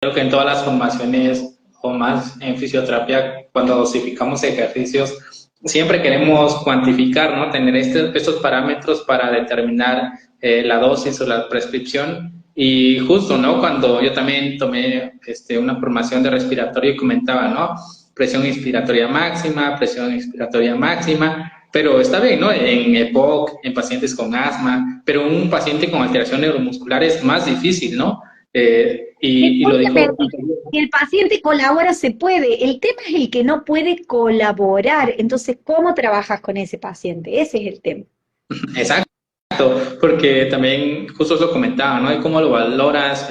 creo que en todas las formaciones o más en fisioterapia, cuando dosificamos ejercicios, siempre queremos cuantificar, ¿no? Tener estos parámetros para determinar la dosis o la prescripción. Y justo, ¿no? Cuando yo también tomé una formación de respiratorio y comentaba, ¿no? Presión inspiratoria máxima, presión expiratoria máxima, pero está bien, ¿no? En EPOC, en pacientes con asma, pero un paciente con alteración neuromuscular es más difícil, ¿no? Se Y lo puede dijo. medir. Si el paciente colabora, se puede. El tema es el que no puede colaborar. Entonces, ¿cómo trabajas con ese paciente? Ese es el tema. Exacto, porque también justo lo comentaba, ¿no? Y cómo lo valoras,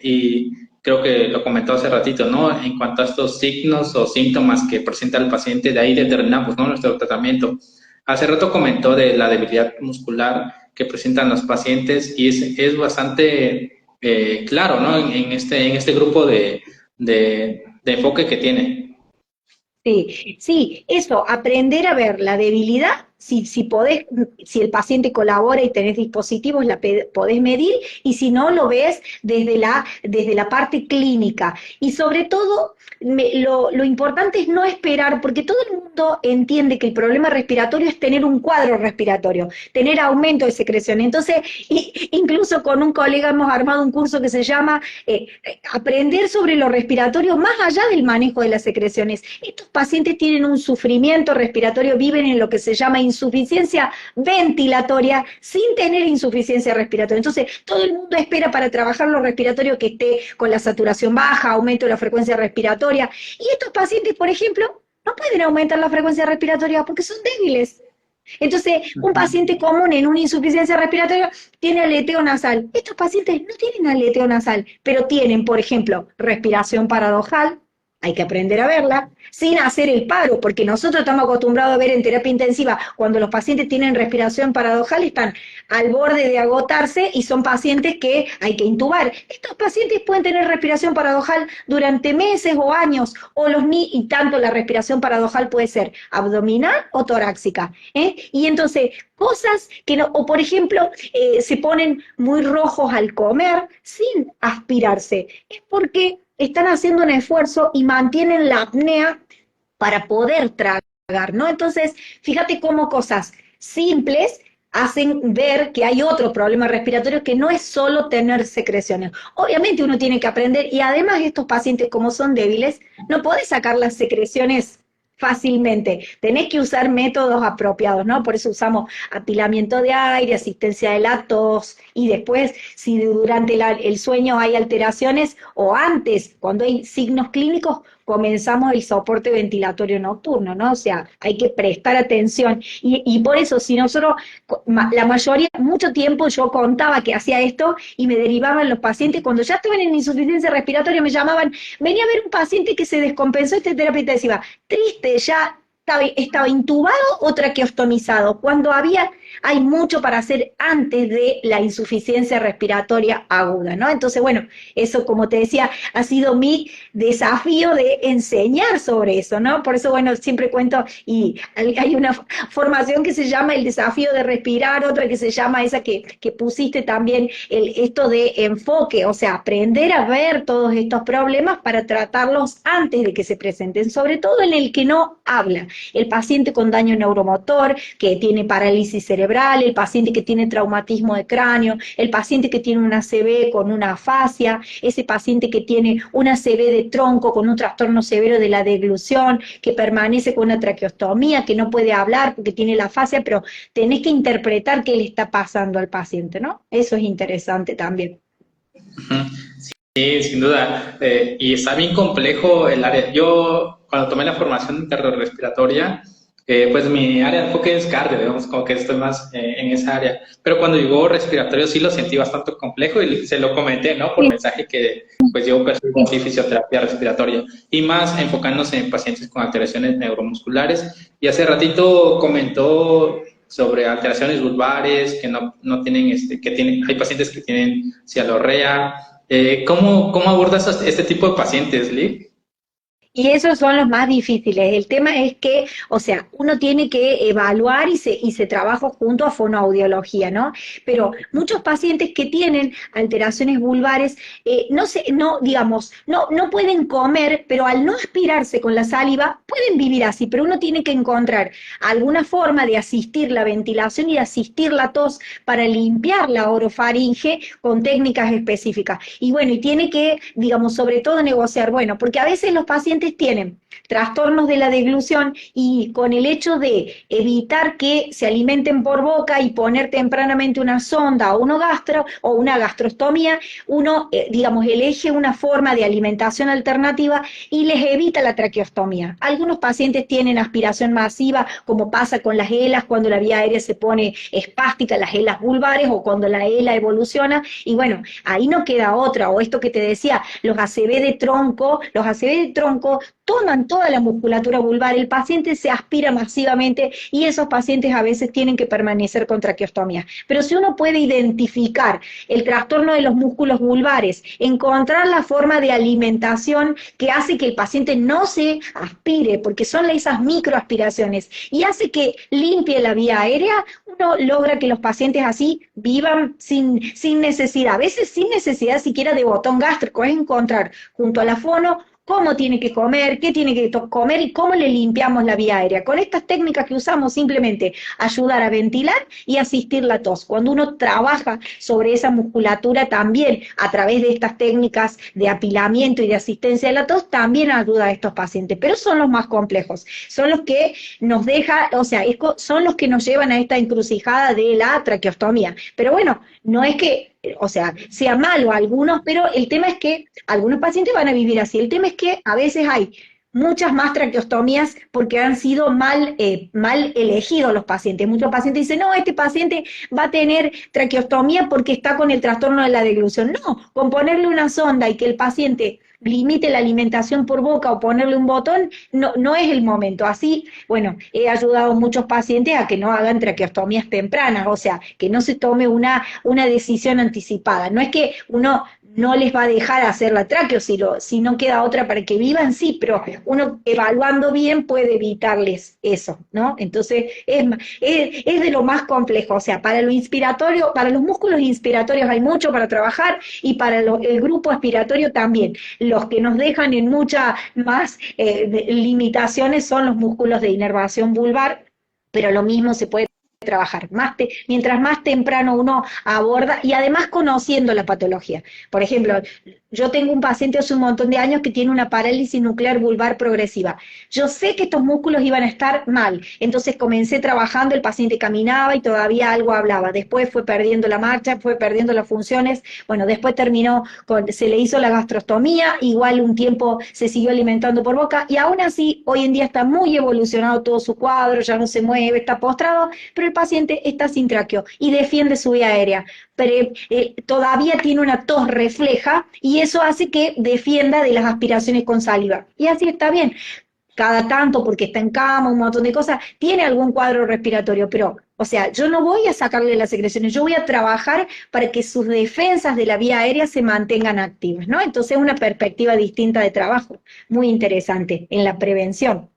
y creo que lo comentó hace ratito, ¿no? En cuanto a estos signos o síntomas que presenta el paciente, de ahí determinamos, ¿no? Nuestro tratamiento. Hace rato comentó de la debilidad muscular que presentan los pacientes y es bastante claro, ¿no? En este grupo de enfoque que tiene. Sí, sí, eso, aprender a ver la debilidad, si podés, si el paciente colabora y tenés dispositivos, podés medir, y si no, lo ves desde la parte clínica. Y sobre todo, lo importante es no esperar, porque todo el mundo entiende que el problema respiratorio es tener un cuadro respiratorio, tener aumento de secreción. Entonces, incluso con un colega hemos armado un curso que se llama aprender sobre lo respiratorio más allá del manejo de las secreciones. Estos pacientes tienen un sufrimiento respiratorio, viven en lo que se llama insuficiencia ventilatoria sin tener insuficiencia respiratoria. Entonces, todo el mundo espera para trabajar lo respiratorio que esté con la saturación baja, aumento de la frecuencia respiratoria. Y estos pacientes, por ejemplo, no pueden aumentar la frecuencia respiratoria porque son débiles. Entonces, un paciente común en una insuficiencia respiratoria tiene aleteo nasal. Estos pacientes no tienen aleteo nasal, pero tienen, por ejemplo, respiración paradojal, hay que aprender a verla, sin hacer el paro, porque nosotros estamos acostumbrados a ver en terapia intensiva, cuando los pacientes tienen respiración paradojal, están al borde de agotarse y son pacientes que hay que intubar. Estos pacientes pueden tener respiración paradojal durante meses o años, y tanto la respiración paradojal puede ser abdominal o torácica. Y entonces, cosas que no, o por ejemplo, se ponen muy rojos al comer sin aspirarse. Es porque están haciendo un esfuerzo y mantienen la apnea para poder tragar, ¿no? Entonces, fíjate cómo cosas simples hacen ver que hay otros problemas respiratorios que no es solo tener secreciones. Obviamente uno tiene que aprender y además estos pacientes como son débiles, no podés sacar las secreciones fácilmente. Tenés que usar métodos apropiados, ¿no? Por eso usamos apilamiento de aire, asistencia de la tos, y después, si durante el sueño hay alteraciones, o antes, cuando hay signos clínicos, comenzamos el soporte ventilatorio nocturno, ¿no? O sea, hay que prestar atención. Y por eso, si nosotros, la mayoría, mucho tiempo yo contaba que hacía esto y me derivaban los pacientes, cuando ya estaban en insuficiencia respiratoria, me llamaban, venía a ver un paciente que se descompensó esta terapia intensiva, triste, ya estaba intubado o traqueostomizado, cuando hay mucho para hacer antes de la insuficiencia respiratoria aguda, ¿no? Entonces, bueno, eso, como te decía, ha sido mi desafío de enseñar sobre eso, ¿no? Por eso, bueno, siempre cuento, y hay una formación que se llama el desafío de respirar, otra que se llama esa que pusiste también, esto de enfoque, o sea, aprender a ver todos estos problemas para tratarlos antes de que se presenten, sobre todo en el que no habla, el paciente con daño neuromotor, que tiene parálisis cerebral, el paciente que tiene traumatismo de cráneo, el paciente que tiene una ACV con una afasia, ese paciente que tiene una ACV de tronco con un trastorno severo de la deglución, que permanece con una traqueostomía, que no puede hablar porque tiene la afasia, pero tenés que interpretar qué le está pasando al paciente, ¿no? Eso es interesante también. Sí, sin duda. Y está bien complejo el área. Yo, cuando tomé la formación cardiorrespiratoria, pues mi área de enfoque es cardio, digamos, como que estoy más en esa área. Pero cuando llegó respiratorio sí lo sentí bastante complejo y se lo comenté, ¿no? Por Sí, mensaje que pues yo percibo sí. así fisioterapia respiratoria y más enfocándose en pacientes con alteraciones neuromusculares. Y hace ratito comentó sobre alteraciones vulvares que no tienen, que tienen, hay pacientes que tienen cialorrea. ¿Cómo abordas este tipo de pacientes, Lee? Y esos son los más difíciles. El tema es que, o sea, uno tiene que evaluar y se trabaja junto a fonoaudiología, ¿no? Pero muchos pacientes que tienen alteraciones vulvares, no se, no, digamos, no pueden comer, pero al no aspirarse con la saliva, pueden vivir así, pero uno tiene que encontrar alguna forma de asistir la ventilación y de asistir la tos para limpiar la orofaringe con técnicas específicas. Y bueno, y tiene que, digamos, sobre todo negociar, bueno, porque a veces los pacientes tienen trastornos de la deglución y con el hecho de evitar que se alimenten por boca y poner tempranamente una sonda o uno gastro o una gastrostomía, uno, digamos, elige una forma de alimentación alternativa y les evita la traqueostomía. Algunos pacientes tienen aspiración masiva, como pasa con las ELAs cuando la vía aérea se pone espástica, las ELAs vulvares o cuando la ELA evoluciona, y bueno, ahí no queda otra, o esto que te decía, los ACV de tronco toman toda la musculatura vulvar, el paciente se aspira masivamente y esos pacientes a veces tienen que permanecer con traqueostomía. Pero si uno puede identificar el trastorno de los músculos vulvares, encontrar la forma de alimentación que hace que el paciente no se aspire, porque son esas microaspiraciones, y hace que limpie la vía aérea, uno logra que los pacientes así vivan sin necesidad, a veces sin necesidad siquiera de botón gástrico, es encontrar junto a la fono cómo tiene que comer, qué tiene que comer y cómo le limpiamos la vía aérea. Con estas técnicas que usamos, simplemente ayudar a ventilar y asistir la tos. Cuando uno trabaja sobre esa musculatura también a través de estas técnicas de apilamiento y de asistencia de la tos, también ayuda a estos pacientes. Pero son los más complejos, son los que nos deja, o sea, son los que nos llevan a esta encrucijada de la traqueostomía. Pero bueno, no es que o sea, sea malo a algunos, pero el tema es que algunos pacientes van a vivir así. El tema es que a veces hay muchas más traqueostomías porque han sido mal elegidos los pacientes. Muchos pacientes dicen, no, este paciente va a tener traqueostomía porque está con el trastorno de la deglución. No, con ponerle una sonda y que el paciente limite la alimentación por boca o ponerle un botón, no es el momento. Así, bueno, he ayudado a muchos pacientes a que no hagan traqueostomías tempranas, o sea, que no se tome una decisión anticipada. No es que uno no les va a dejar hacer la tráqueo si no queda otra para que vivan, sí, pero uno evaluando bien puede evitarles eso, ¿no? Entonces, es de lo más complejo, o sea, para lo inspiratorio, para los músculos inspiratorios hay mucho para trabajar y para el grupo expiratorio también. Los que nos dejan en muchas más limitaciones son los músculos de inervación vulvar, pero lo mismo se puede trabajar, mientras más temprano uno aborda y además conociendo la patología. Por ejemplo, yo tengo un paciente hace un montón de años que tiene una parálisis nuclear vulvar progresiva. Yo sé que estos músculos iban a estar mal, entonces comencé trabajando, el paciente caminaba y todavía algo hablaba, después fue perdiendo la marcha, fue perdiendo las funciones, bueno, después se le hizo la gastrostomía, igual un tiempo se siguió alimentando por boca y aún así hoy en día está muy evolucionado todo su cuadro, ya no se mueve, está postrado, pero el paciente está sin tráqueo y defiende su vía aérea, pero todavía tiene una tos refleja y eso hace que defienda de las aspiraciones con saliva. Y así está bien. Cada tanto, porque está en cama, un montón de cosas, tiene algún cuadro respiratorio, pero, o sea, yo no voy a sacarle las secreciones, yo voy a trabajar para que sus defensas de la vía aérea se mantengan activas, ¿no? Entonces es una perspectiva distinta de trabajo, muy interesante en la prevención.